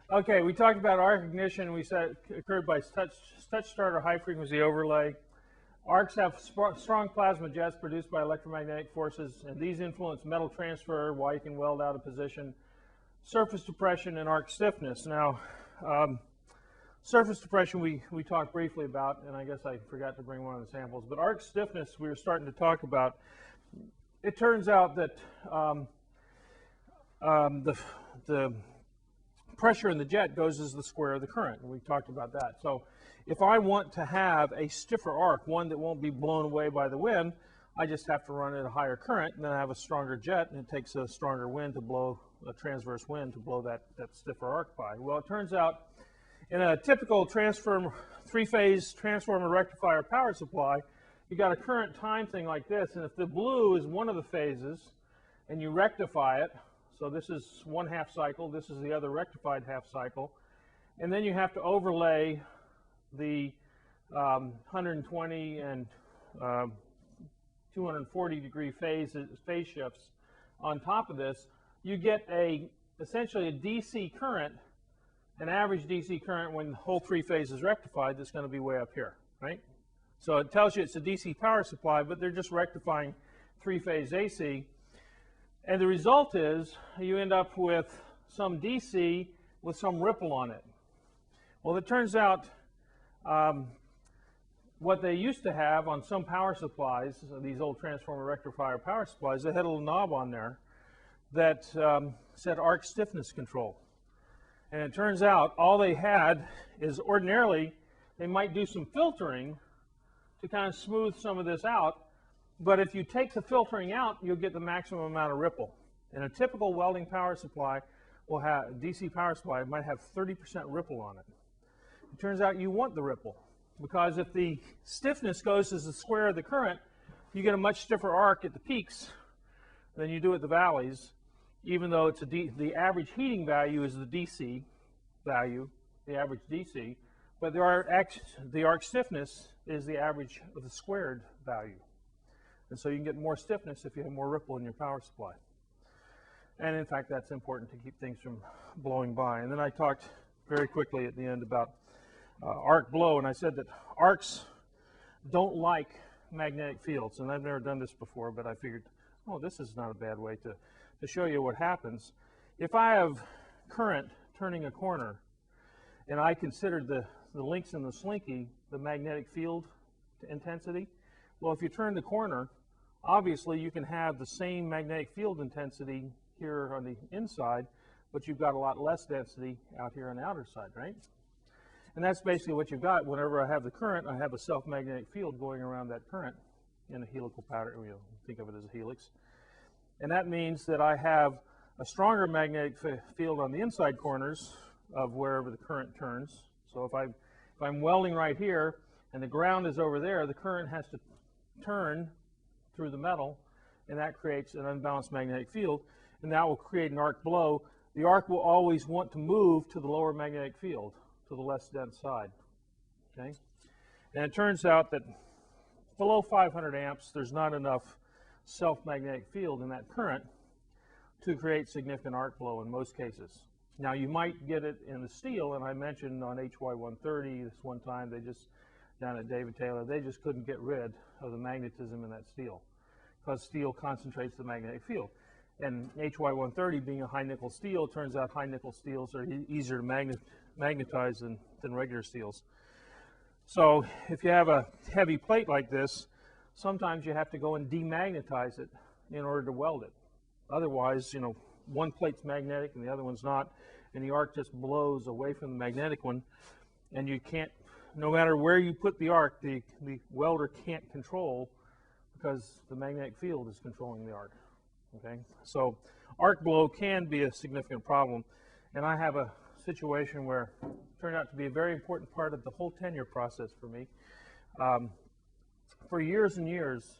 Okay, we talked about arc ignition. We said it occurred by touch start or high frequency overlay. Arcs have strong plasma jets produced by electromagnetic forces, and these influence metal transfer, why you can weld out of position, surface depression, and arc stiffness. Now, surface depression we talked briefly about, and I guess I forgot to bring one of the samples, but arc stiffness we were starting to talk about. It turns out that the pressure in the jet goes as the square of the current, and we talked about that. So if I want to have a stiffer arc, one that won't be blown away by the wind, I just have to run at a higher current, and then I have a stronger jet, and it takes a stronger wind to blow, a transverse wind to blow that stiffer arc by. Well, it turns out in a typical three-phase transformer rectifier power supply, you got a current time thing like this, and if the blue is one of the phases, and you rectify it, so this is one half cycle, this is the other rectified half cycle, and then you have to overlay the 120 and 240 degree phase shifts on top of this. You get essentially a DC current, an average DC current when the whole three-phase is rectified that's going to be way up here, right? So it tells you it's a DC power supply, but they're just rectifying three-phase AC. And the result is you end up with some DC with some ripple on it. Well, it turns out what they used to have on some power supplies, these old transformer rectifier power supplies, they had a little knob on there that said arc stiffness control. And it turns out all they had is ordinarily they might do some filtering to kind of smooth some of this out. But if you take the filtering out, you'll get the maximum amount of ripple. And a typical welding power supply will have, DC power supply might have 30% ripple on it. It turns out you want the ripple, because if the stiffness goes as the square of the current, you get a much stiffer arc at the peaks than you do at the valleys, even though it's the average heating value is the DC value, the average DC, but the arc stiffness is the average of the squared value. And so you can get more stiffness if you have more ripple in your power supply. And in fact, that's important to keep things from blowing by. And then I talked very quickly at the end about arc blow, and I said that arcs don't like magnetic fields. And I've never done this before, but I figured, oh, this is not a bad way to show you what happens. If I have current turning a corner, and I considered the links in the slinky, the magnetic field intensity, well, if you turn the corner, obviously you can have the same magnetic field intensity here on the inside, but you've got a lot less density out here on the outer side, right? And that's basically what you've got. Whenever I have the current, I have a self-magnetic field going around that current in a helical pattern. You know, think of it as a helix. And that means that I have a stronger magnetic field on the inside corners of wherever the current turns. So if I'm welding right here and the ground is over there, the current has to turn through the metal, and that creates an unbalanced magnetic field, and that will create an arc blow. The arc will always want to move to the lower magnetic field, to the less dense side. Okay? And it turns out that below 500 amps, there's not enough self-magnetic field in that current to create significant arc blow in most cases. Now, you might get it in the steel, and I mentioned on HY130 this one time, they just, down at David Taylor, they just couldn't get rid of the magnetism in that steel, because steel concentrates the magnetic field. And HY130 being a high nickel steel, turns out high nickel steels are easier to magnetize than regular steels. So if you have a heavy plate like this, sometimes you have to go and demagnetize it in order to weld it. Otherwise, you know, one plate's magnetic and the other one's not, and the arc just blows away from the magnetic one, and you can't, no matter where you put the arc, the welder can't control, because the magnetic field is controlling the arc. Okay, so arc blow can be a significant problem, and I have a situation where it turned out to be a very important part of the whole tenure process for me. For years and years,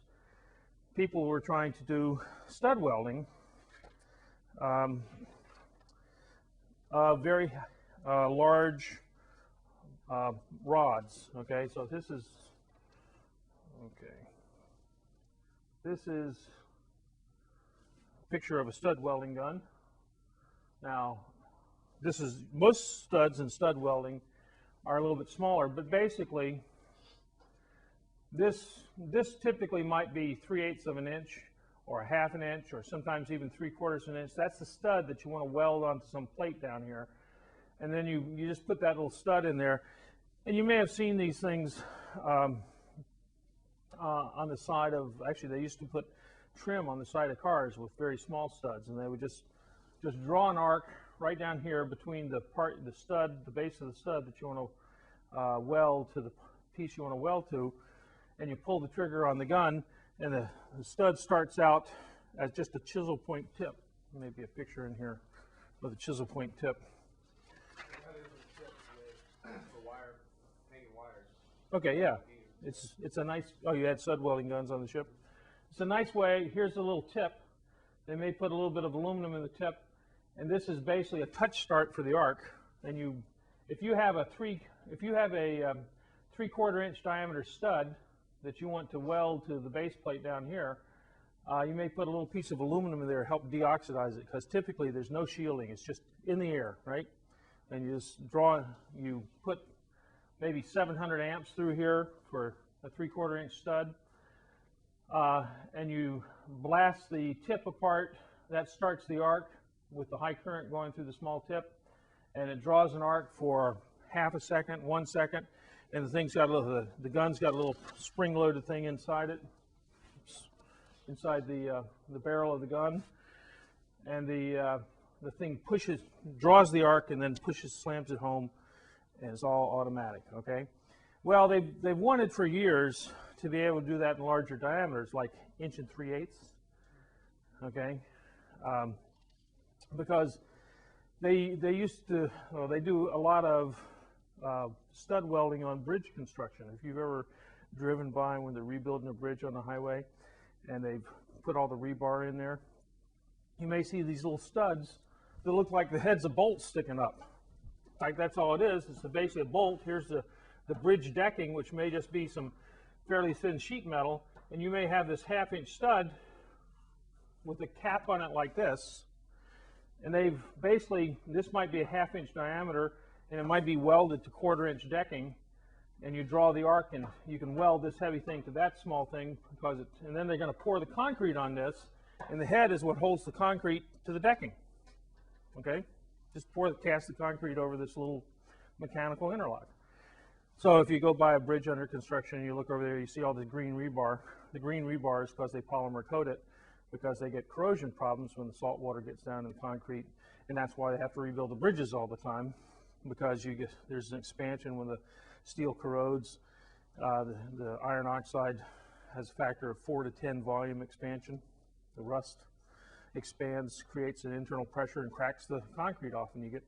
people were trying to do stud welding, very large rods. Okay, so this is a picture of a stud welding gun. Now, this is, most studs in stud welding are a little bit smaller, but basically this typically might be 3/8 of an inch or 1/2 an inch or sometimes even 3/4 of an inch. That's the stud that you want to weld onto some plate down here. And then you just put that little stud in there. And you may have seen these things on the side of, actually they used to put trim on the side of cars with very small studs, and they would just draw an arc right down here between the stud, the base of the stud that you want to weld to the piece you want to weld to, and you pull the trigger on the gun, and the stud starts out as just a chisel point tip. Maybe a picture in here with a chisel point tip. Okay, yeah, it's a nice. Oh, you had stud welding guns on the ship. It's a nice way. Here's a little tip. They may put a little bit of aluminum in the tip, and this is basically a touch start for the arc. And if you have a 3/4 inch diameter stud that you want to weld to the base plate down here, you may put a little piece of aluminum in there to help deoxidize it, because typically there's no shielding. It's just in the air, right? And you just you put maybe 700 amps through here for a 3/4 inch stud, and you blast the tip apart. That starts the arc with the high current going through the small tip, and it draws an arc for 1/2 a second, 1 second, and the thing's got a little, the gun's got a little spring-loaded thing inside it, inside the barrel of the gun, and the thing draws the arc, and then slams it home, and it's all automatic. Okay. Well, they've wanted for years to be able to do that in larger diameters, like 1 3/8. Okay. Because they used to, well, they do a lot of stud welding on bridge construction. If you've ever driven by when they're rebuilding a bridge on the highway and they've put all the rebar in there, you may see these little studs that look like the heads of bolts sticking up. Like, that's all it is. It's basically a bolt. Here's the bridge decking, which may just be some fairly thin sheet metal, and you may have this 1/2 inch stud with a cap on it like this. And they've basically, this might be a 1/2 inch diameter, and it might be welded to 1/4 inch decking, and you draw the arc, and you can weld this heavy thing to that small thing, because and then they're going to pour the concrete on this, and the head is what holds the concrete to the decking. Okay, just cast the concrete over this little mechanical interlock. So if you go by a bridge under construction and you look over there, you see all the green rebar. The green rebar is because they polymer coat it, because they get corrosion problems when the salt water gets down in the concrete, and that's why they have to rebuild the bridges all the time, because there's an expansion when the steel corrodes. The iron oxide has a factor of 4 to 10 volume expansion. The rust expands, creates an internal pressure, and cracks the concrete off, and you get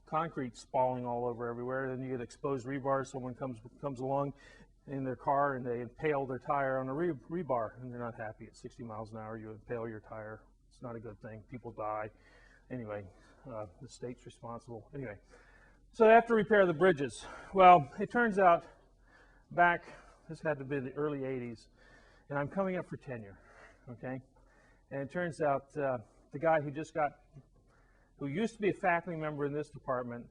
concrete spalling all over everywhere. Then you get exposed rebar. Someone comes along in their car and they impale their tire on a rebar, and they're not happy. At 60 miles an hour, you impale your tire. It's not a good thing. People die. Anyway, the state's responsible. Anyway, so they have to repair the bridges. Well, it turns out this had to be the early 80s, and I'm coming up for tenure, okay? And it turns out the guy who used to be a faculty member in this department,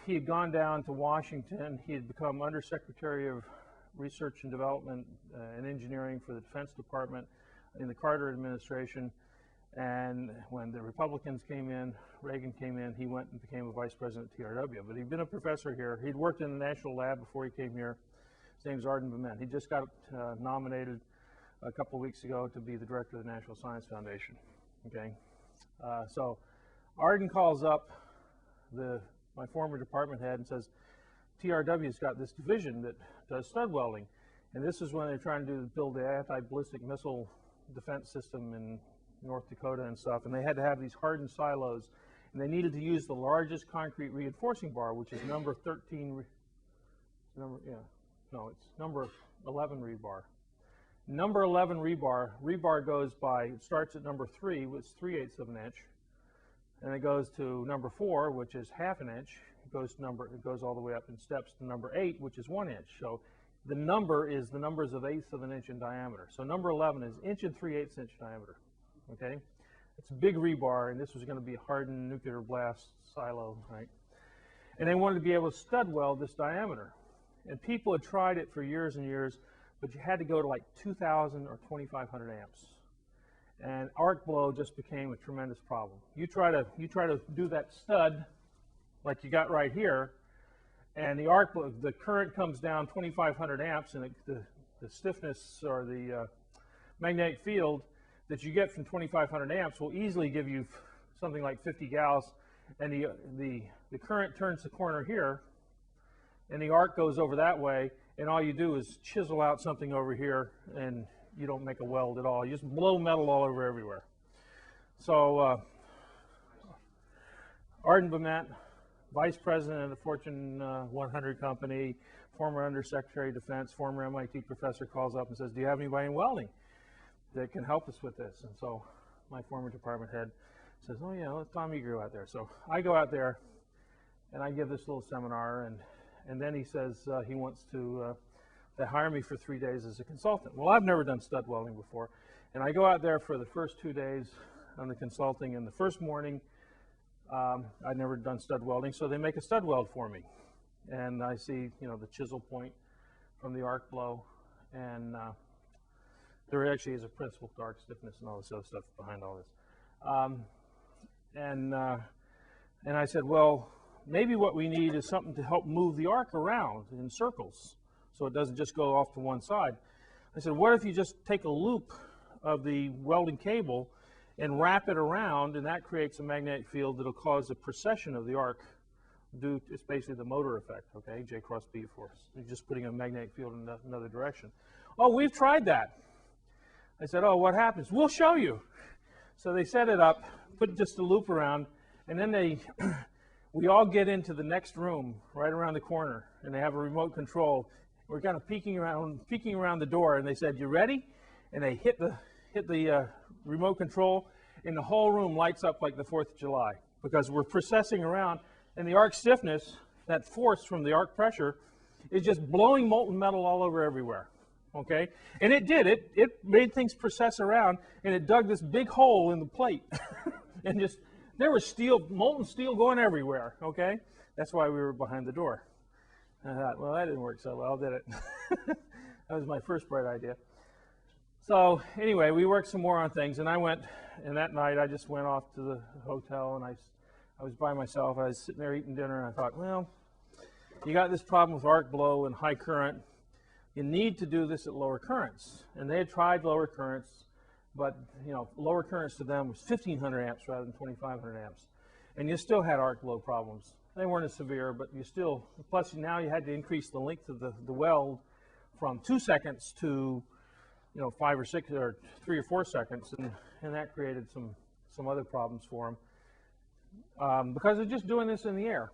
he had gone down to Washington. He had become Undersecretary of Research and Development and Engineering for the Defense Department in the Carter administration. And when the Republicans came in, Reagan came in, he went and became a vice president at TRW. But he'd been a professor here. He'd worked in the national lab before he came here. His name's Arden Bement. He just got nominated a couple of weeks ago to be the director of the National Science Foundation. Okay, so Arden calls up my former department head and says, TRW's got this division that does stud welding, and this is when they're trying to build the anti-ballistic missile defense system in North Dakota and stuff, and they had to have these hardened silos, and they needed to use the largest concrete reinforcing bar, which is number 13, it's number 11 rebar. Number 11 rebar starts at number 3, which is 3/8 of an inch, and it goes to number 4, which is 1/2 an inch. It goes all the way up in steps to number 8, which is 1 inch. So the number is the numbers of 1/8 of an inch in diameter. So number 11 is 1 3/8 inch diameter. Okay, It's a big rebar, and this was going to be a hardened nuclear blast silo, right? And they wanted to be able to stud weld this diameter. And people had tried it for years and years, but you had to go to like 2,000 or 2,500 amps. And arc blow just became a tremendous problem. You try to do that stud like you got right here, and the arc blow, the current comes down 2,500 amps, and the stiffness or the magnetic field that you get from 2,500 amps will easily give you something like 50 gals, and the current turns the corner here, and the arc goes over that way, and all you do is chisel out something over here, and you don't make a weld at all. You just blow metal all over everywhere. So Arden Bement, Vice President of the Fortune 100 company, former Undersecretary of Defense, former MIT professor, calls up and says, do you have anybody in welding that can help us with this? And so my former department head says, oh yeah, let Tom Eager go out there. So I go out there and I give this little seminar, and then he says he wants to hire me for 3 days as a consultant. Well, I've never done stud welding before, and I go out there for the first 2 days on the consulting, and the first morning I'd never done stud welding, so they make a stud weld for me. And I see, you know, the chisel point from the arc blow, and there actually is a principle to arc stiffness and all this other stuff behind all this. And I said, well, maybe what we need is something to help move the arc around in circles so it doesn't just go off to one side. I said, what if you just take a loop of the welding cable and wrap it around, and that creates a magnetic field that'll cause a precession of the arc. It's basically the motor effect, okay, J cross B force. You're just putting a magnetic field in another direction. Oh, we've tried that. I said, oh, what happens? We'll show you. So they set it up, put just a loop around, and then we all get into the next room right around the corner, and they have a remote control. We're kind of peeking around the door, and they said, you ready? And they hit the remote control, and the whole room lights up like the 4th of July, because we're processing around, and the arc stiffness, that force from the arc pressure, is just blowing molten metal all over everywhere. Okay, and it did. It made things process around, and it dug this big hole in the plate, and just there was molten steel going everywhere. Okay, that's why we were behind the door. I thought, well, that didn't work so well, did it? That was my first bright idea. So anyway, we worked some more on things, and and that night I just went off to the hotel, and I was by myself. I was sitting there eating dinner, and I thought, well, you got this problem with arc blow and high current. You need to do this at lower currents. And they had tried lower currents, but you know, lower currents to them was 1,500 amps rather than 2,500 amps. And you still had arc blow problems. They weren't as severe, but you still, plus now you had to increase the length of the weld from 2 seconds to, you know, 5 or 6 or 3 or 4 seconds, and that created some other problems for them because they're just doing this in the air.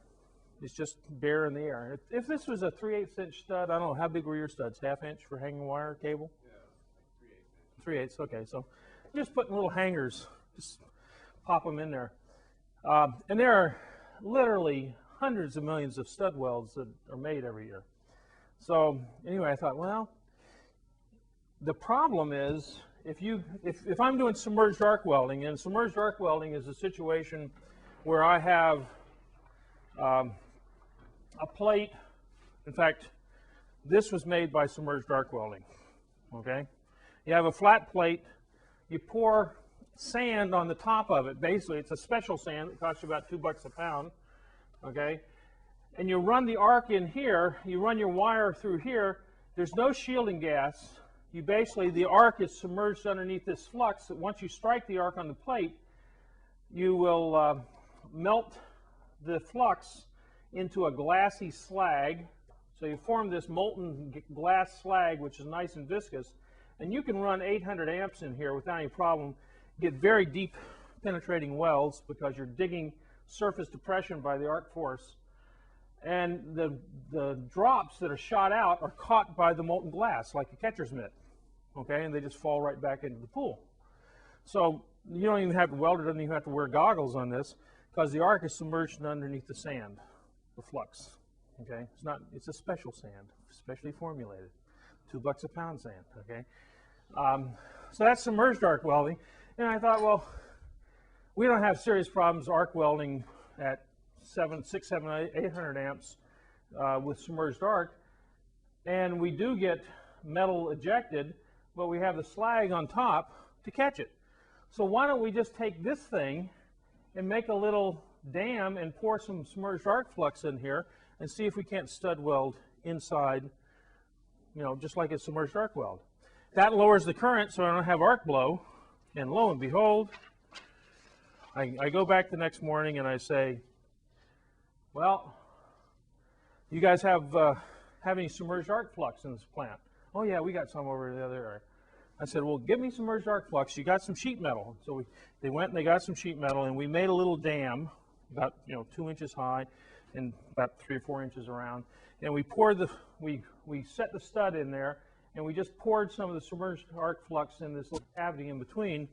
It's just bare in the air. If this was a 3/8 inch stud, I don't know, how big were your studs? 1/2 inch for hanging wire cable? Yeah, 3/8. 3/8, okay. So just putting little hangers, just pop them in there. And there are literally hundreds of millions of stud welds that are made every year. So anyway, I thought, well, the problem is if I'm doing submerged arc welding, and submerged arc welding is a situation where I have a plate. In fact, this was made by submerged arc welding. Okay, you have a flat plate. You pour sand on the top of it. Basically, it's a special sand that costs you about $2 a pound. Okay, and you run the arc in here. You run your wire through here. There's no shielding gas. The arc is submerged underneath this flux. That once you strike the arc on the plate, you will melt the flux into a glassy slag. So you form this molten glass slag, which is nice and viscous, and you can run 800 amps in here without any problem, get very deep penetrating welds because you're digging surface depression by the arc force, and the drops that are shot out are caught by the molten glass like a catcher's mitt, okay, and they just fall right back into the pool. So you don't even have to weld it, doesn't even have to wear goggles on this, because the arc is submerged underneath the sand, the flux. Okay, it's a special sand, specially formulated, $2 a pound sand. Okay, so that's submerged arc welding, and I thought, well, we don't have serious problems arc welding at 600, 700, 800 amps with submerged arc, and we do get metal ejected, but we have the slag on top to catch it. So why don't we just take this thing and make a little dam and pour some submerged arc flux in here and see if we can't stud weld inside, you know, just like a submerged arc weld. That lowers the current so I don't have arc blow, and lo and behold, I go back the next morning and I say, well, you guys have any submerged arc flux in this plant? Oh yeah, we got some over the other area. I said, well, give me submerged arc flux. You got some sheet metal. So they went and they got some sheet metal, and we made a little dam about 2 inches high and about 3 or 4 inches around. And we poured we set the stud in there, and we just poured some of the submerged arc flux in this little cavity in between.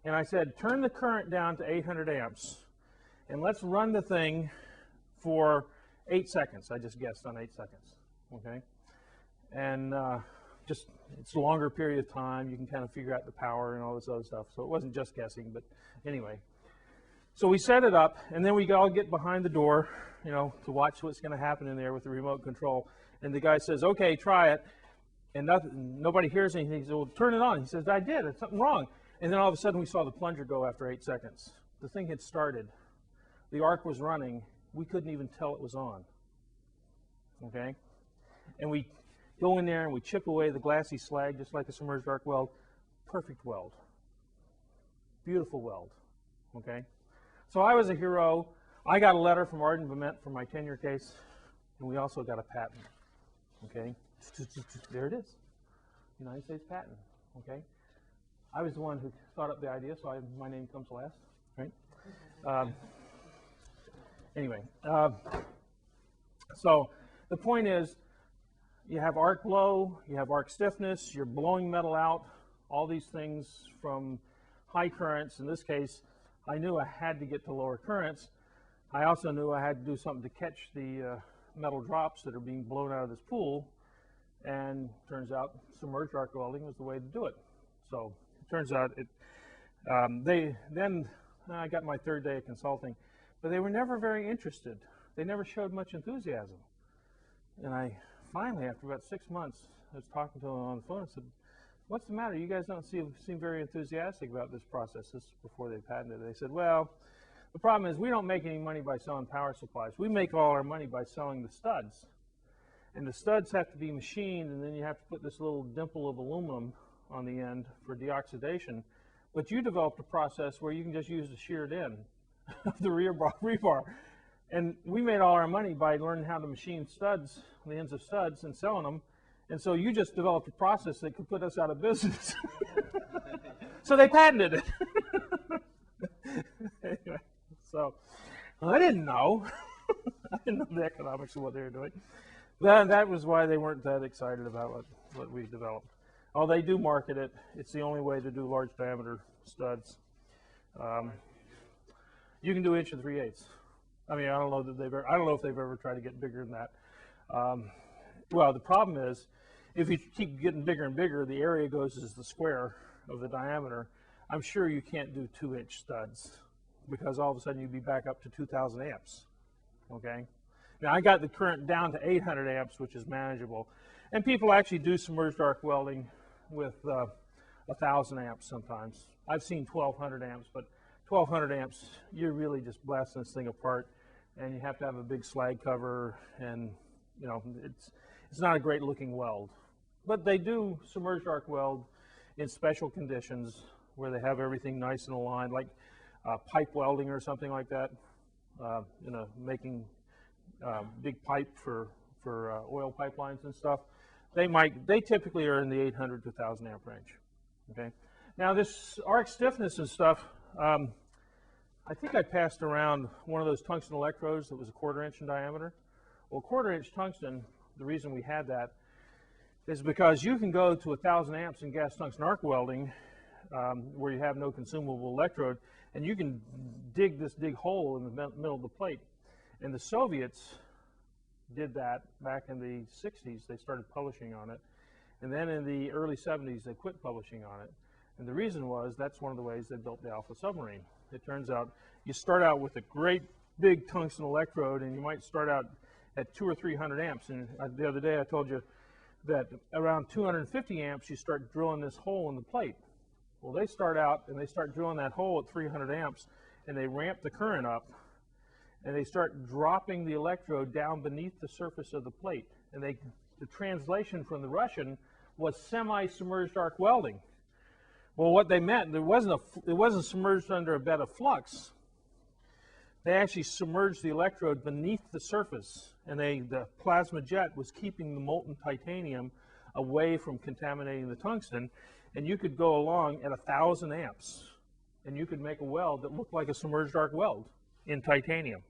And I said, turn the current down to 800 amps, and let's run the thing for 8 seconds. I just guessed on 8 seconds, okay? And it's a longer period of time. You can kind of figure out the power and all this other stuff. So it wasn't just guessing, but anyway. So we set it up, and then we all get behind the door, to watch what's going to happen in there with the remote control. And the guy says, okay, try it. And nobody hears anything. He says, well, turn it on. He says, I did. There's something wrong. And then all of a sudden we saw the plunger go after 8 seconds. The thing had started. The arc was running. We couldn't even tell it was on. Okay? And we go in there and we chip away the glassy slag just like a submerged arc weld. Perfect weld. Beautiful weld. Okay? So I was a hero. I got a letter from Arden Vement for my tenure case, and we also got a patent. Okay? There it is. United States patent. Okay? I was the one who thought up the idea, so my name comes last. Right? Anyway, so the point is, you have arc blow, you have arc stiffness, you're blowing metal out, all these things from high currents. In this case, I knew I had to get to lower currents. I also knew I had to do something to catch the metal drops that are being blown out of this pool, and turns out submerged arc welding was the way to do it. So it turns out I got my third day of consulting, but they were never very interested. They never showed much enthusiasm. And I finally, after about 6 months, I was talking to them on the phone and said, what's the matter? You guys don't seem very enthusiastic about this process. This is before they patented it. They said, well, the problem is we don't make any money by selling power supplies. We make all our money by selling the studs. And the studs have to be machined, and then you have to put this little dimple of aluminum on the end for deoxidation. But you developed a process where you can just use the sheared end of the rebar. And we made all our money by learning how to machine studs, the ends of studs, and selling them. And so you just developed a process that could put us out of business. So they patented it. Anyway, so I didn't know. I didn't know the economics of what they were doing. That was why they weren't that excited about what we developed. Oh, they do market it. It's the only way to do large diameter studs. You can do 1 3/8. I mean, I don't know if they've ever tried to get bigger than that. Well, the problem is, if you keep getting bigger and bigger, the area goes as the square of the diameter. I'm sure you can't do 2-inch studs, because all of a sudden you'd be back up to 2,000 amps. Okay. Now I got the current down to 800 amps, which is manageable, and people actually do submerged arc welding with 1,000 amps sometimes. I've seen 1,200 amps, but 1,200 amps, you're really just blasting this thing apart, and you have to have a big slag cover, and it's not a great looking weld. But they do submerged arc weld in special conditions where they have everything nice and aligned, like pipe welding or something like that, making big pipe for oil pipelines and stuff. They typically are in the 800 to 1,000 amp range. Okay. Now this arc stiffness and stuff, I think I passed around one of those tungsten electrodes that was a 1/4 inch in diameter. Well, 1/4 inch tungsten, the reason we had that is because you can go to 1,000 amps in gas tungsten arc welding where you have no consumable electrode, and you can dig this hole in the middle of the plate. And the Soviets did that back in the 60s. They started publishing on it. And then in the early 70s, they quit publishing on it. And the reason was that's one of the ways they built the Alpha submarine. it turns out. You start out with a great big tungsten electrode, and you might start out at 200 or 300 amps. And the other day I told you that around 250 amps you start drilling this hole in the plate. Well, they start out and they start drilling that hole at 300 amps, and they ramp the current up, and they start dropping the electrode down beneath the surface of the plate. And the translation from the Russian was semi-submerged arc welding. Well, what they meant, it wasn't submerged under a bed of flux. They actually submerged the electrode beneath the surface, and the plasma jet was keeping the molten titanium away from contaminating the tungsten. And you could go along at 1,000 amps, and you could make a weld that looked like a submerged arc weld in titanium.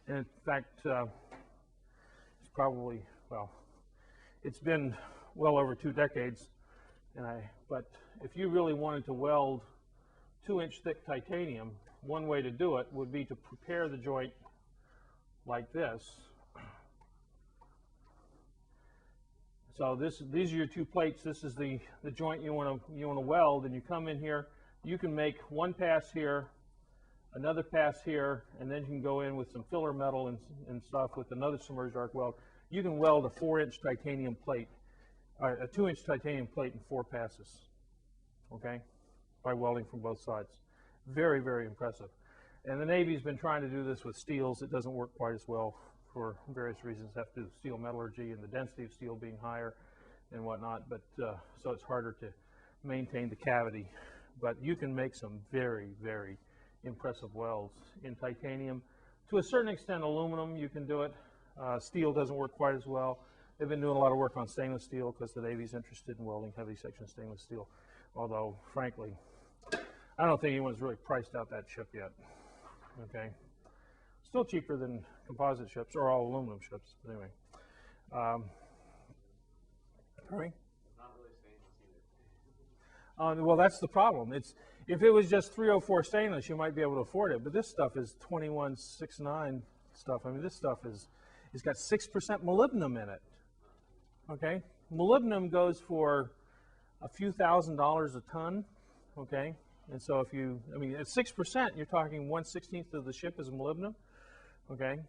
And in fact, it's probably, well, it's been well over 2 decades. But if you really wanted to weld 2-inch thick titanium, one way to do it would be to prepare the joint like this. So these are your 2 plates. This is the joint you want to weld, and you come in here. You can make one pass here, another pass here, and then you can go in with some filler metal and stuff with another submerged arc weld. You can weld a 4-inch titanium plate, a 2-inch titanium plate in 4 passes, okay, by welding from both sides. Very, very impressive. And the Navy's been trying to do this with steels. It doesn't work quite as well for various reasons. Have to do with steel metallurgy and the density of steel being higher and whatnot, but so it's harder to maintain the cavity. But you can make some very, very impressive welds in titanium. To a certain extent, aluminum, you can do it. Steel doesn't work quite as well. They've been doing a lot of work on stainless steel because the Navy's interested in welding heavy section stainless steel. Although, frankly, I don't think anyone's really priced out that ship yet. Okay, still cheaper than composite ships or all aluminum ships. But anyway, pardon me? Not really stainless either. Well, that's the problem. If it was just 304 stainless, you might be able to afford it. But this stuff is 2169 stuff. I mean, this stuff it's got 6% molybdenum in it. Okay, molybdenum goes for a few $1,000s a ton. Okay. And so if you, I mean, at 6%, you're talking 1/16 of the ship is molybdenum, okay?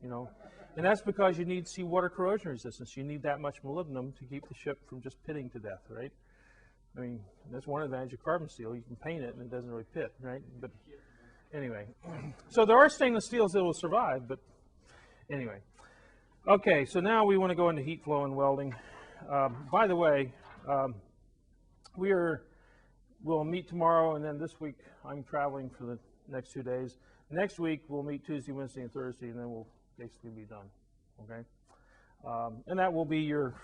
You know, and that's because you need seawater corrosion resistance. You need that much molybdenum to keep the ship from just pitting to death, right? I mean, that's one advantage of carbon steel. You can paint it and it doesn't really pit, right? But anyway, so there are stainless steels that will survive, but anyway. Okay, so now we want to go into heat flow and welding. By the way, we'll meet tomorrow, and then this week I'm traveling for the next 2 days. Next week we'll meet Tuesday, Wednesday, and Thursday, and then we'll basically be done. Okay, and that will be your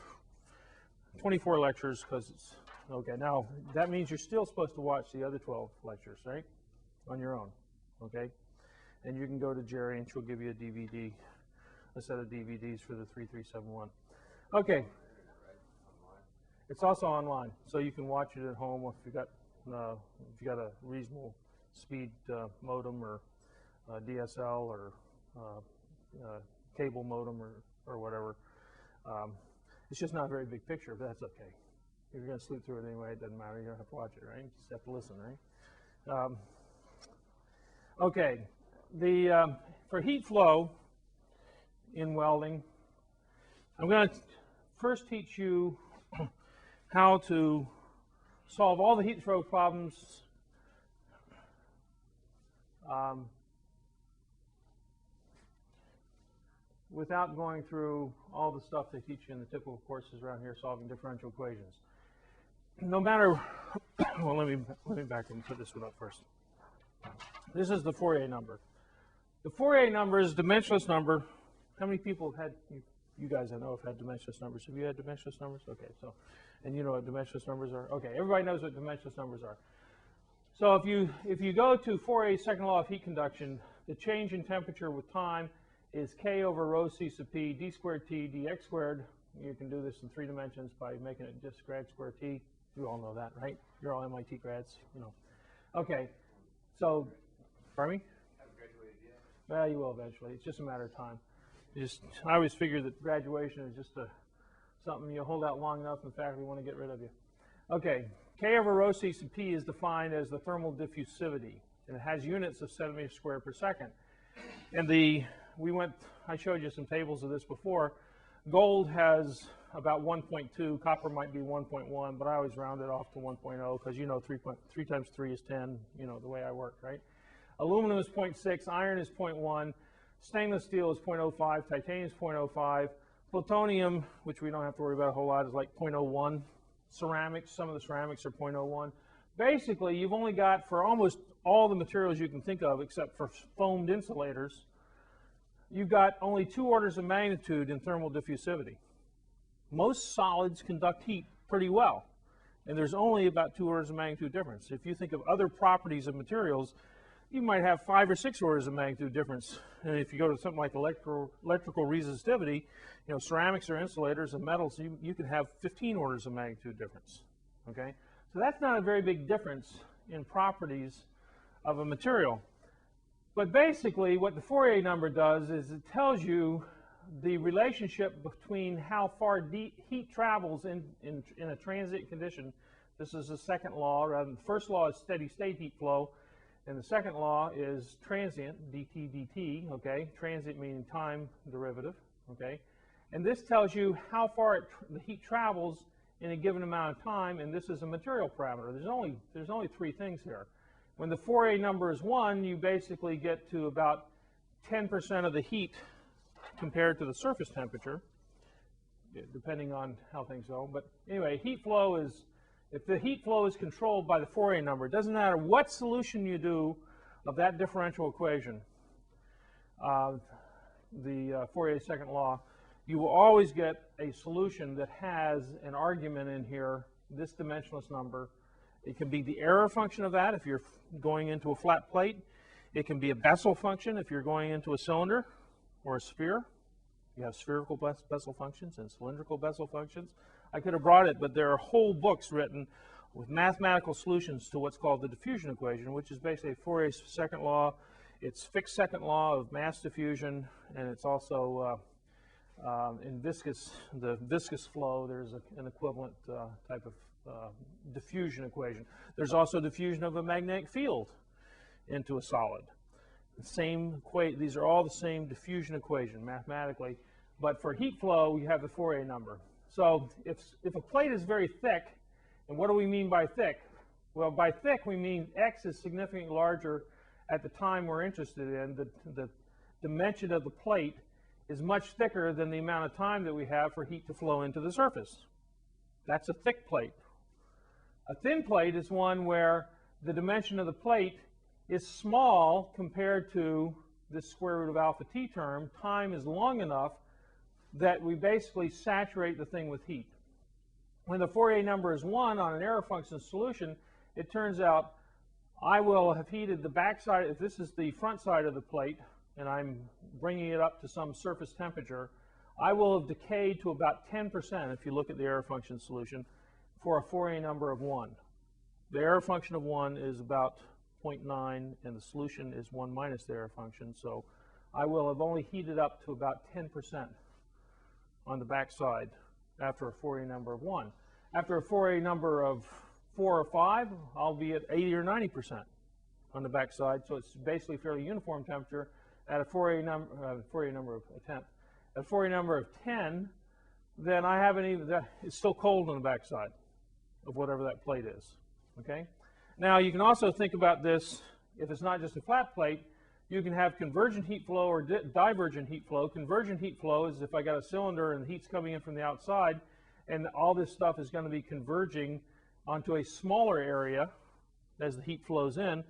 24 lectures because it's okay. Now that means you're still supposed to watch the other 12 lectures, right, on your own. Okay, and you can go to Jerry, and she'll give you a set of DVDs for the 3371. Okay. It's also online, so you can watch it at home if you got a reasonable speed modem or DSL or cable modem or whatever. It's just not a very big picture, but that's okay. If you're going to sleep through it anyway, it doesn't matter. You don't have to watch it, right? You just have to listen, right? Okay, for heat flow in welding, I'm going to first teach you how to solve all the heat flow problems without going through all the stuff they teach you in the typical courses around here, solving differential equations. No matter, well, let me back and put this one up first. This is the Fourier number. The Fourier number is a dimensionless number. How many people have had, you guys I know have had dimensionless numbers. Have you had dimensionless numbers? Okay, so, and you know what dimensionless numbers are? Okay, everybody knows what dimensionless numbers are. So if you go to Fourier's second law of heat conduction, the change in temperature with time is K over rho C sub P, d squared T, dx squared. You can do this in 3 dimensions by making it just grad square T. You all know that, right? You're all MIT grads, you know. Okay, so, pardon me? Haven't graduated yet. Well, you will eventually. It's just a matter of time. I always figure that graduation is just something you hold out long enough and the faculty want to get rid of you. Okay, K over rho C sub P is defined as the thermal diffusivity. and it has units of centimeters squared per second. And I showed you some tables of this before. Gold has about 1.2, copper might be 1.1, but I always round it off to 1.0 because you know 3 times 3 is 10, you know, the way I work, right? Aluminum is 0.6, iron is 0.1, stainless steel is 0.05, titanium is 0.05, plutonium, which we don't have to worry about a whole lot, is like 0.01. Ceramics, some of the ceramics are 0.01. Basically, you've only got, for almost all the materials you can think of, except for foamed insulators, you've got only 2 orders of magnitude in thermal diffusivity. Most solids conduct heat pretty well, and there's only about 2 orders of magnitude difference. If you think of other properties of materials, you might have 5 or 6 orders of magnitude difference. And if you go to something like electrical resistivity, you know, ceramics or insulators and metals, you can have 15 orders of magnitude difference. Okay, so that's not a very big difference in properties of a material. But basically, what the Fourier number does is it tells you the relationship between how far heat travels in a transient condition. This is the second law. Rather than the first law is steady state heat flow, and the second law is transient, dt dt, okay? Transient meaning time derivative, okay? And this tells you how far the heat travels in a given amount of time, and this is a material parameter. There's only 3 things here. When the Fourier number is 1, you basically get to about 10% of the heat compared to the surface temperature, depending on how things go. But anyway, heat flow is, if the heat flow is controlled by the Fourier number, it doesn't matter what solution you do of that differential equation, the Fourier's second law, you will always get a solution that has an argument in here, this dimensionless number. It can be the error function of that if you're going into a flat plate. It can be a Bessel function if you're going into a cylinder or a sphere. You have spherical Bessel functions and cylindrical Bessel functions. I could have brought it, but there are whole books written with mathematical solutions to what's called the diffusion equation, which is basically Fourier's second law. It's fixed second law of mass diffusion, and it's also in the viscous flow, there's an equivalent type of diffusion equation. There's also diffusion of a magnetic field into a solid. These are all the same diffusion equation mathematically, but for heat flow, you have the Fourier number. So if a plate is very thick, and what do we mean by thick? Well, by thick, we mean X is significantly larger at the time we're interested in. The dimension of the plate is much thicker than the amount of time that we have for heat to flow into the surface. That's a thick plate. A thin plate is one where the dimension of the plate is small compared to this square root of alpha t term. Time is long enough that we basically saturate the thing with heat. When the Fourier number is 1 on an error function solution, it turns out I will have heated the back side. If this is the front side of the plate and I'm bringing it up to some surface temperature, I will have decayed to about 10% if you look at the error function solution for a Fourier number of 1. The error function of 1 is about 0.9, and the solution is 1 minus the error function. So I will have only heated up to about 10% on the back side after a Fourier number of 1. After a Fourier number of 4 or 5, I'll be at 80 or 90% on the back side. So it's basically fairly uniform temperature. At a Fourier number of a tenth, at a Fourier number of 10, then I haven't even, it's still cold on the back side of whatever that plate is. Okay. Now you can also think about this, if it's not just a flat plate, you can have convergent heat flow or divergent heat flow. Convergent heat flow is if I got a cylinder and the heat's coming in from the outside, and all this stuff is going to be converging onto a smaller area as the heat flows in.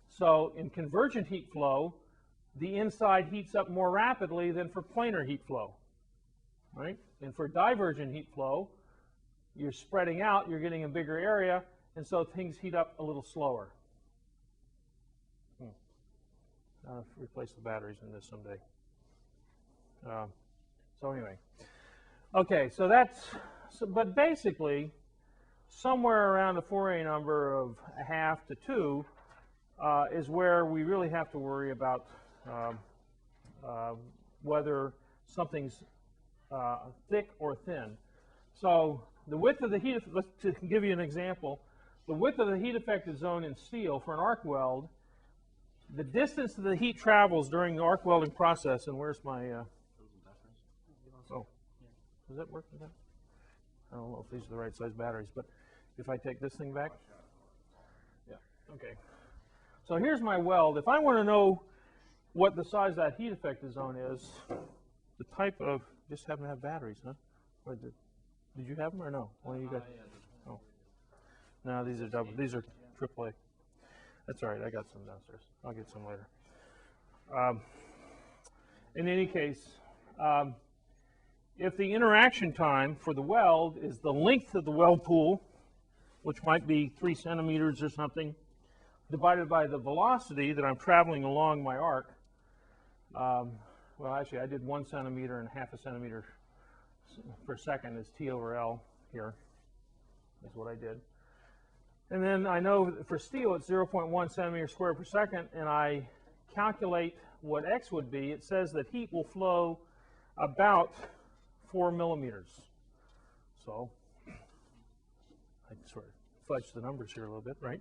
So in convergent heat flow, the inside heats up more rapidly than for planar heat flow, right? And for divergent heat flow, you're spreading out, you're getting a bigger area, and so things heat up a little slower. I'll replace the batteries in this someday. So anyway, okay, so but basically, somewhere around a Fourier number of 1/2 to 2 is where we really have to worry about whether something's thick or thin. So the width of the heat, to give you an example, the width of the heat affected zone in steel for an arc weld the distance that the heat travels during the arc welding process, and where's my, oh, does that work? I don't know if these are the right size batteries, but if I take this thing back, yeah, okay. So here's my weld. If I want to know what the size of that heat effective zone is, the type of, just happen to have batteries, huh? Or did you have them or no? One of you guys? Oh. No, these are double. These are AAA. That's all right. I got some downstairs. I'll get some later. In any case, if the interaction time for the weld is the length of the weld pool, which might be 3 centimeters or something, divided by the velocity that I'm traveling along my arc, well, actually, I did 1 centimeter and half a centimeter per second is T over L here. That's what I did. And then I know for steel it's 0.1 centimeter squared per second, and I calculate what X would be. It says that heat will flow about 4 millimeters. So I sort of fudged the numbers here a little bit, right?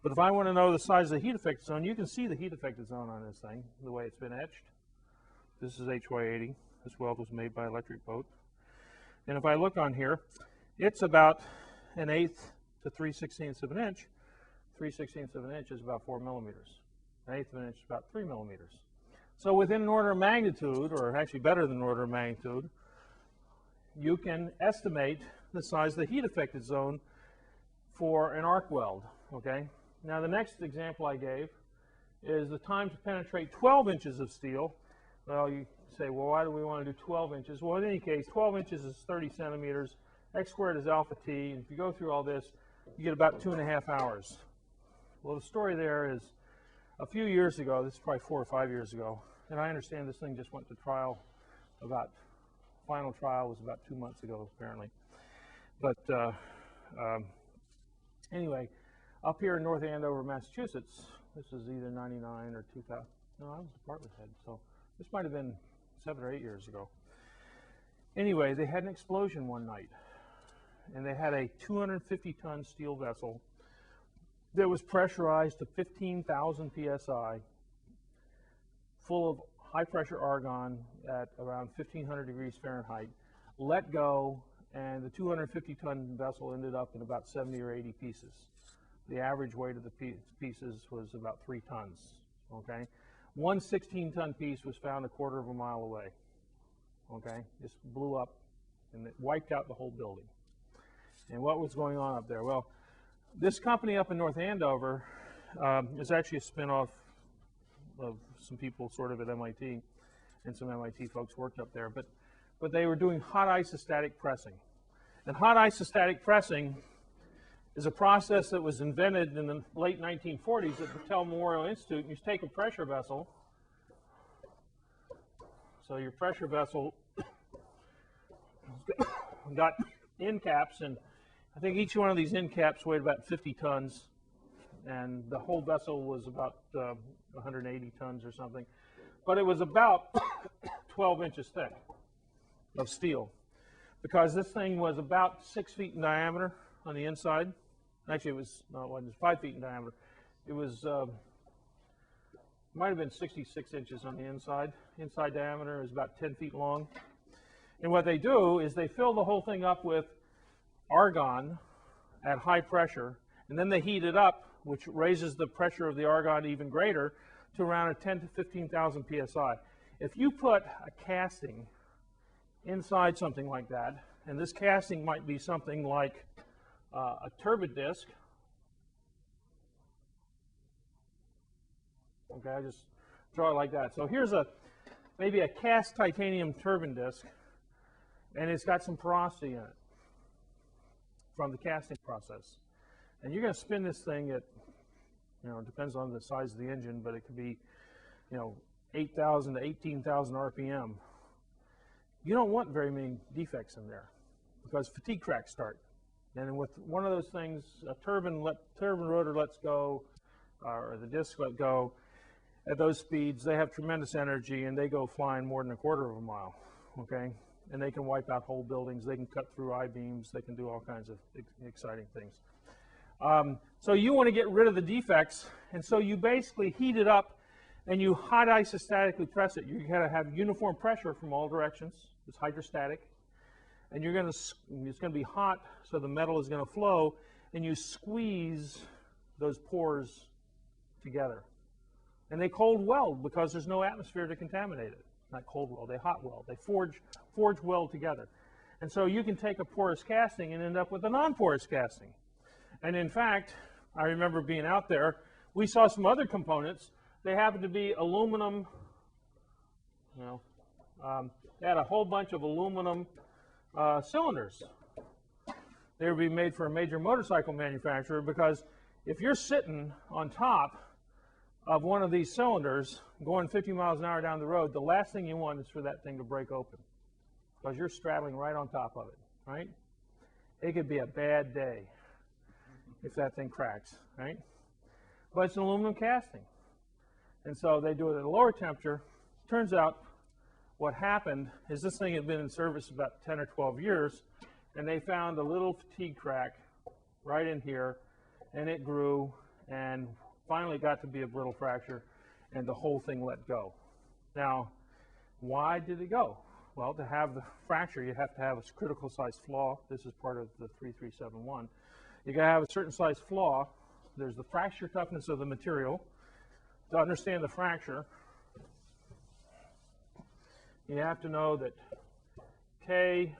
But if I want to know the size of the heat effective zone, you can see the heat effective zone on this thing, the way it's been etched. This is HY80. This weld was made by Electric Boat. And if I look on here, it's about 1/8 to 3/16 of an inch. 3/16 of an inch is about 4 millimeters. 1/8 of an inch is about 3 millimeters. So within an order of magnitude, or actually better than an order of magnitude, you can estimate the size of the heat effective zone for an arc weld. Okay. Now the next example I gave is the time to penetrate 12 inches of steel. Well, you say, well, why do we want to do 12 inches? Well, in any case, 12 inches is 30 centimeters. X squared is alpha T. And if you go through all this, you get about 2.5 hours. Well, the story there is a few years ago, this is probably 4 or 5 years ago, and I understand this thing just went to trial final trial was about 2 months ago, apparently. But anyway, up here in North Andover, Massachusetts, this is either 99 or 2000. No, I was department head, so this might have been 7 or 8 years ago. Anyway, they had an explosion one night, and they had a 250-ton steel vessel that was pressurized to 15,000 psi, full of high-pressure argon at around 1,500 degrees Fahrenheit, let go, and the 250-ton vessel ended up in about 70 or 80 pieces. The average weight of the pieces was about 3 tons. Okay, one 16-ton piece was found a quarter of a mile away. Okay, just blew up, and it wiped out the whole building. And what was going on up there? Well, this company up in North Andover is actually a spin-off of some people sort of at MIT, and some MIT folks worked up there. But they were doing hot isostatic pressing. And hot isostatic pressing is a process that was invented in the late 1940s at the Patel Memorial Institute. You take a pressure vessel. So your pressure vessel got end caps, and I think each one of these end caps weighed about 50 tons, and the whole vessel was about 180 tons or something. But it was about 12 inches thick of steel, because this thing was about 6 feet in diameter on the inside. Actually, it was 5 feet in diameter. It was might have been 66 inches on the inside. Inside diameter is about 10 feet long. And what they do is they fill the whole thing up with argon at high pressure, and then they heat it up, which raises the pressure of the argon even greater to around 10 to 15,000 psi. If you put a casting inside something like that, and this casting might be something like a turbine disc. Okay, I just draw it like that. So here's maybe a cast titanium turbine disc, and it's got some porosity in it from the casting process. And you're going to spin this thing at, it depends on the size of the engine, but it could be, 8,000 to 18,000 RPM. You don't want very many defects in there, because fatigue cracks start. And with one of those things, a turbine rotor lets go, or the disc let go. At those speeds, they have tremendous energy, and they go flying more than a quarter of a mile. Okay, and they can wipe out whole buildings. They can cut through I-beams. They can do all kinds of exciting things. So you want to get rid of the defects, and so you basically heat it up and you hot isostatically press it. You got to have uniform pressure from all directions. It's hydrostatic, and it's going to be hot, so the metal is going to flow, and you squeeze those pores together. And they cold weld because there's no atmosphere to contaminate it. Not cold weld, they hot weld. They forge weld together. And so you can take a porous casting and end up with a non-porous casting. And in fact, I remember being out there, we saw some other components. They happened to be aluminum, they had a whole bunch of aluminum cylinders. They would be made for a major motorcycle manufacturer, because if you're sitting on top of one of these cylinders going 50 miles an hour down the road, the last thing you want is for that thing to break open, because you're straddling right on top of it, right? It could be a bad day if that thing cracks, right? But it's an aluminum casting. And so they do it at a lower temperature. Turns out what happened is this thing had been in service about 10 or 12 years, and they found a little fatigue crack right in here, and it grew and finally got to be a brittle fracture, and the whole thing let go. Now, why did it go? Well, to have the fracture, you have to have a critical size flaw. This is part of the 3371. You got to have a certain size flaw. There's the fracture toughness of the material. To understand the fracture, you have to know that K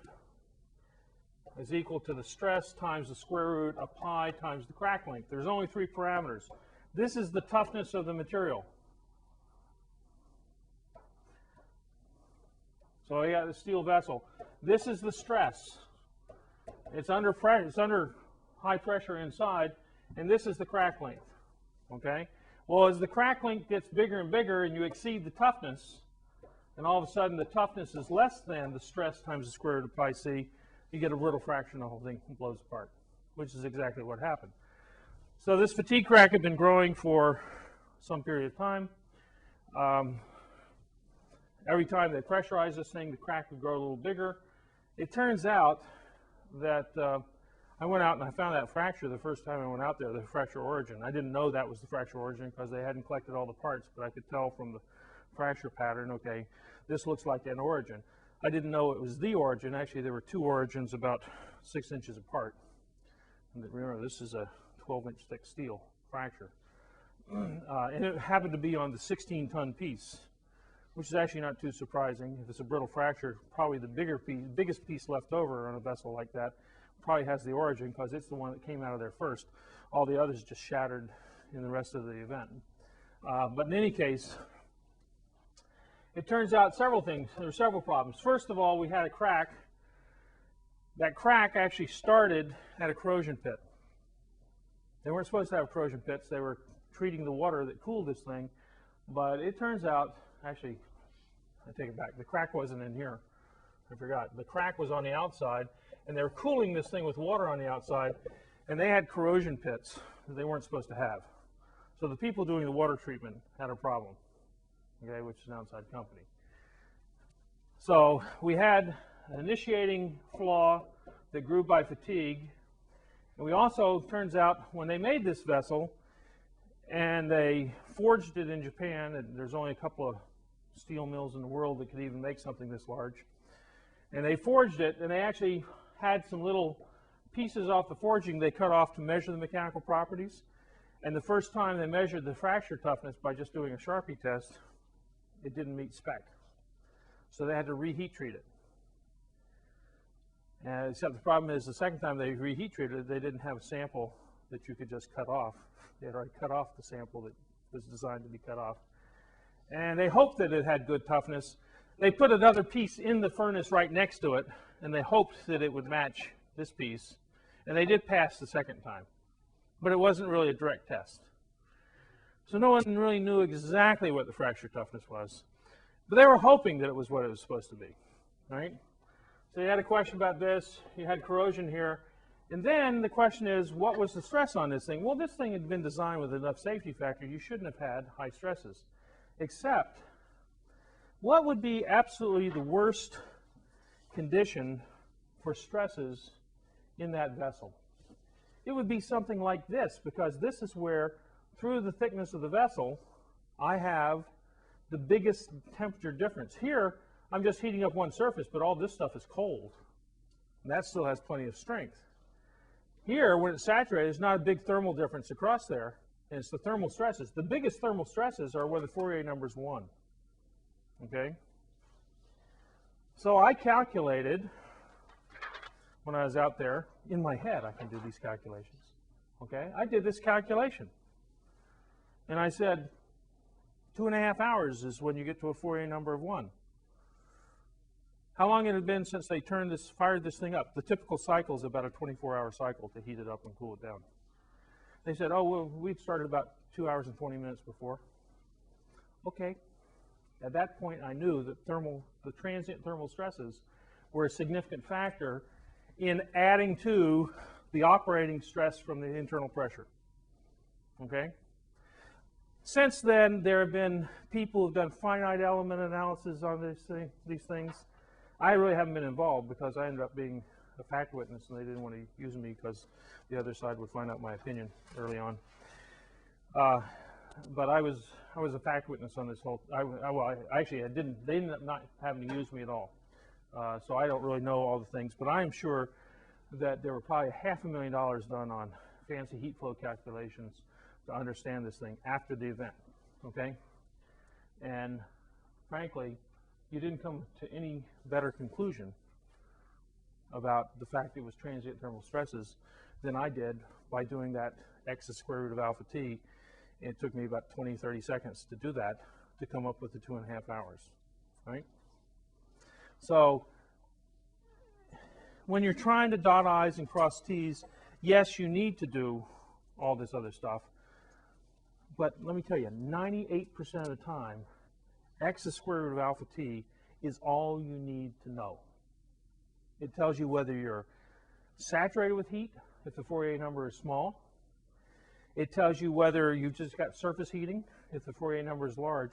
is equal to the stress times the square root of pi times the crack length. There's only 3 parameters. This is the toughness of the material. So you got the steel vessel. This is the stress. It's under pressure. It's under high pressure inside, and this is the crack length. Okay. Well, as the crack length gets bigger and bigger, and you exceed the toughness, and all of a sudden the toughness is less than the stress times the square root of pi c, you get a brittle fracture, and the whole thing blows apart, which is exactly what happened. So this fatigue crack had been growing for some period of time. Every time they pressurized this thing, the crack would grow a little bigger. It turns out that I went out and I found that fracture the first time I went out there, the fracture origin. I didn't know that was the fracture origin because they hadn't collected all the parts, but I could tell from the fracture pattern, okay, this looks like an origin. I didn't know it was the origin. Actually, there were 2 origins about 6 inches apart. And remember, this is a 12-inch thick steel fracture. And it happened to be on the 16-ton piece, which is actually not too surprising. If it's a brittle fracture, probably the biggest piece left over on a vessel like that probably has the origin, because it's the one that came out of there first. All the others just shattered in the rest of the event. But in any case, it turns out several things. There were several problems. First of all, we had a crack. That crack actually started at a corrosion pit. They weren't supposed to have corrosion pits. They were treating the water that cooled this thing. But it turns out, actually, I take it back. The crack wasn't in here. I forgot. The crack was on the outside, and they were cooling this thing with water on the outside, and they had corrosion pits that they weren't supposed to have. So the people doing the water treatment had a problem, okay, which is an outside company. So we had an initiating flaw that grew by fatigue, and we also, turns out, when they made this vessel, and they forged it in Japan, and there's only a couple of steel mills in the world that could even make something this large, and they forged it, and they actually had some little pieces off the forging they cut off to measure the mechanical properties. And the first time they measured the fracture toughness by just doing a Sharpie test, it didn't meet spec. So they had to reheat treat it. Except the problem is, the second time they reheat treated it, they didn't have a sample that you could just cut off. They had already cut off the sample that was designed to be cut off. And they hoped that it had good toughness. They put another piece in the furnace right next to it, and they hoped that it would match this piece. And they did pass the second time. But it wasn't really a direct test. So no one really knew exactly what the fracture toughness was. But they were hoping that it was what it was supposed to be, right? So you had a question about this. You had corrosion here. And then the question is, what was the stress on this thing? Well, this thing had been designed with enough safety factor. You shouldn't have had high stresses. Except, what would be absolutely the worst condition for stresses in that vessel? it would be something like this, because this is where, through the thickness of the vessel, I have the biggest temperature difference. Here, I'm just heating up one surface, but all this stuff is cold. And that still has plenty of strength. Here, when it's saturated, there's not a big thermal difference across there, and it's the thermal stresses. The biggest thermal stresses are where the Fourier number is 1. Okay? So I calculated, when I was out there, in my head I can do these calculations. Okay? I did this calculation. And I said, 2.5 hours is when you get to a Fourier number of 1. How long had it been since they fired this thing up? The typical cycle is about a 24-hour cycle to heat it up and cool it down. They said, oh, well, we'd started about 2 hours and 20 minutes before. Okay. At that point, I knew that the transient thermal stresses were a significant factor in adding to the operating stress from the internal pressure. Okay? Since then, there have been people who've done finite element analysis on these things. I really haven't been involved because I ended up being a fact witness, and they didn't want to use me because the other side would find out my opinion early on. But I was a fact witness on this whole. They ended up not having to use me at all. So I don't really know all the things, but I am sure that there were probably $500,000 done on fancy heat flow calculations to understand this thing after the event. Okay, and frankly, you didn't come to any better conclusion about the fact it was transient thermal stresses than I did by doing that x to the square root of alpha t. It took me about 20, 30 seconds to do that to come up with the 2.5 hours, right? So when you're trying to dot I's and cross T's, yes, you need to do all this other stuff. But let me tell you, 98% of the time, x to the square root of alpha t is all you need to know. It tells you whether you're saturated with heat, if the Fourier number is small. It tells you whether you've just got surface heating, if the Fourier number is large.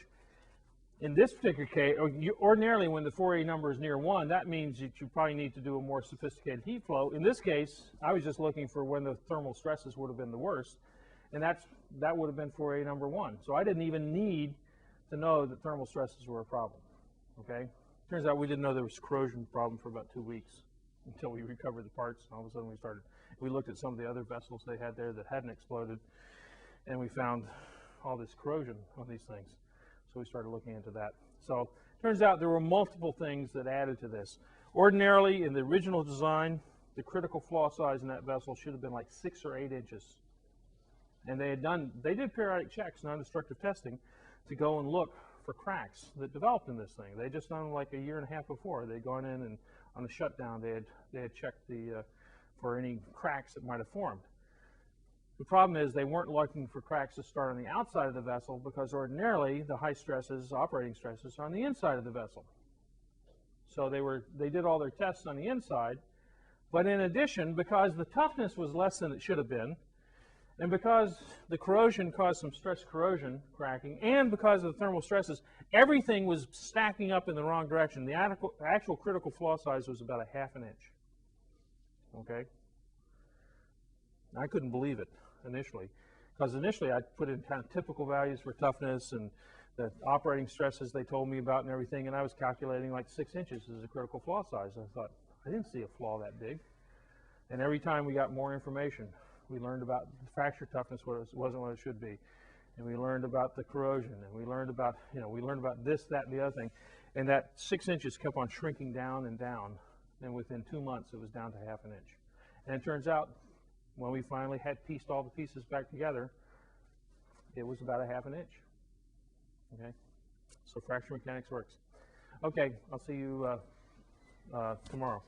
In this particular case, ordinarily when the Fourier number is near 1, that means that you probably need to do a more sophisticated heat flow. In this case, I was just looking for when the thermal stresses would have been the worst, and that would have been Fourier number 1. So I didn't even need to know that thermal stresses were a problem. Okay? Turns out we didn't know there was a corrosion problem for about 2 weeks until we recovered the parts, and all of a sudden we looked at some of the other vessels they had there that hadn't exploded, and we found all this corrosion on these things. So we started looking into that. So turns out there were multiple things that added to this. Ordinarily, in the original design, the critical flaw size in that vessel should have been like 6 or 8 inches. And they did periodic checks, non-destructive testing, to go and look for cracks that developed in this thing. They just done like a year and a half before. They'd gone in and on the shutdown, they had checked for any cracks that might have formed. The problem is they weren't looking for cracks to start on the outside of the vessel because ordinarily the high stresses, operating stresses, are on the inside of the vessel. So they did all their tests on the inside, but in addition, because the toughness was less than it should have been, and because the corrosion caused some stress corrosion cracking, and because of the thermal stresses, everything was stacking up in the wrong direction. The actual critical flaw size was about 1/2 inch. Okay? I couldn't believe it initially, because initially I put in kind of typical values for toughness and the operating stresses they told me about and everything, and I was calculating like 6 inches as a critical flaw size. I thought, I didn't see a flaw that big. And every time we got more information, we learned about the fracture toughness wasn't what it should be, and we learned about the corrosion, and we learned about this, that, and the other thing, and that 6 inches kept on shrinking down and down, and within 2 months it was down to 1/2 inch. And it turns out, when we finally had pieced all the pieces back together, it was about 1/2 inch. Okay, so fracture mechanics works. Okay, I'll see you tomorrow.